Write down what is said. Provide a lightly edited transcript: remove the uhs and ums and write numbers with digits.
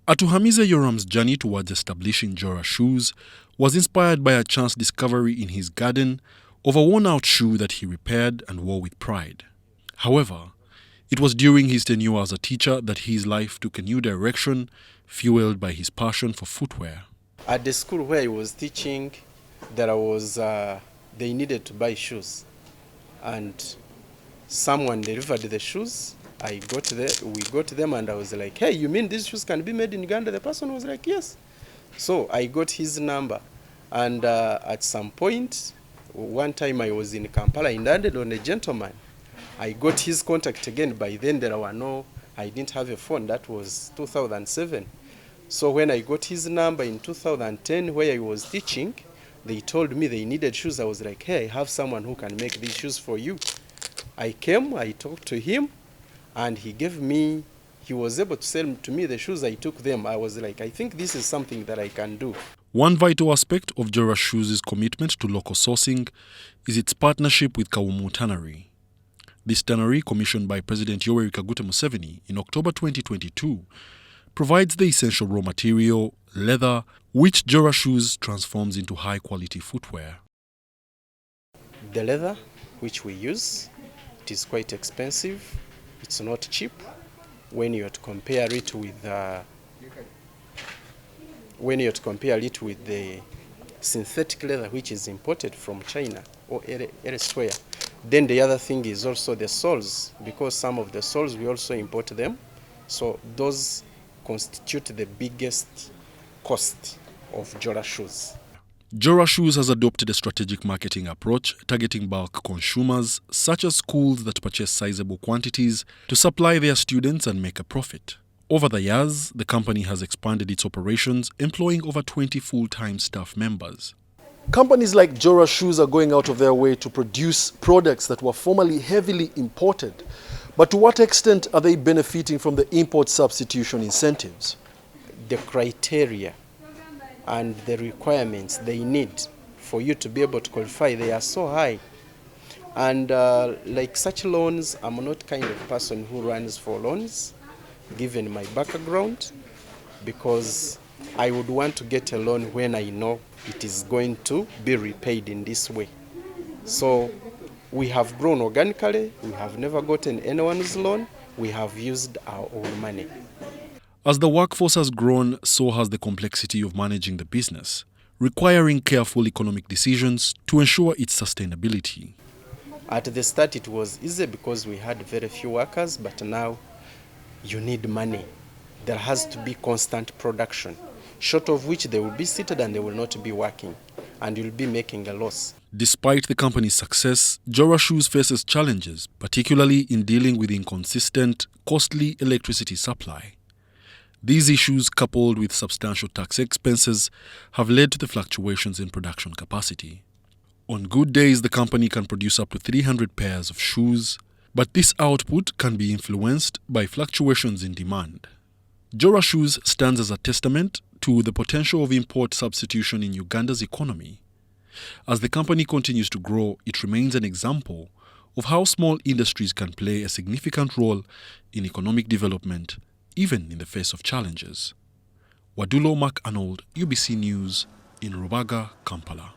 Atuhamize Yorum's journey towards establishing JORA Shoes was inspired by a chance discovery in his garden of a worn-out shoe that he repaired and wore with pride. However, it was during his tenure as a teacher that his life took a new direction, fueled by his passion for footwear. At the school where I was teaching, they needed to buy shoes, and someone delivered the shoes. We got them, and I was like, hey, you mean these shoes can be made in Uganda? The person was like, yes. So I got his number, and at some point, one time I was in Kampala, I landed on a gentleman. I got his contact again. By then I didn't have a phone. That was 2007. So when I got his number in 2010, where I was teaching, they told me they needed shoes. I was like, hey, I have someone who can make these shoes for you. I came, I talked to him, and he was able to sell to me the shoes. I took them. I was like, I think this is something that I can do. One vital aspect of JORA Shoes' commitment to local sourcing is its partnership with Kawumu Tannery. This tannery, commissioned by President Yoweri Kaguta Museveni in October 2022, provides the essential raw material, leather, which JORA Shoes transforms into high-quality footwear. The leather, which we use, it is quite expensive. It's not cheap when you compare it with the synthetic leather, which is imported from China or elsewhere. Then the other thing is also the soles, because some of the soles we also import them. So those constitute the biggest cost of JORA Shoes. JORA Shoes has adopted a strategic marketing approach targeting bulk consumers, such as schools that purchase sizable quantities to supply their students and make a profit. Over the years, the company has expanded its operations, employing over 20 full-time staff members. Companies like JORA Shoes are going out of their way to produce products that were formerly heavily imported. But to what extent are they benefiting from the import substitution incentives? The criteria and the requirements they need for you to be able to qualify, they are so high. And like such loans, I'm not kind of person who runs for loans, given my background, because I would want to get a loan when I know it is going to be repaid in this way. So we have grown organically. We have never gotten anyone's loan. We have used our own money. As the workforce has grown, so has the complexity of managing the business, requiring careful economic decisions to ensure its sustainability. At the start, it was easy because we had very few workers, but now you need money. There has to be constant production, short of which they will be seated and they will not be working, and you'll be making a loss. Despite the company's success, JORA Shoes faces challenges, particularly in dealing with inconsistent, costly electricity supply. These issues, coupled with substantial tax expenses, have led to the fluctuations in production capacity. On good days, the company can produce up to 300 pairs of shoes, but this output can be influenced by fluctuations in demand. JORA Shoes stands as a testament to the potential of import substitution in Uganda's economy. As the company continues to grow, it remains an example of how small industries can play a significant role in economic development, even in the face of challenges. Wadulo Mark Arnold, UBC News, in Rubaga, Kampala.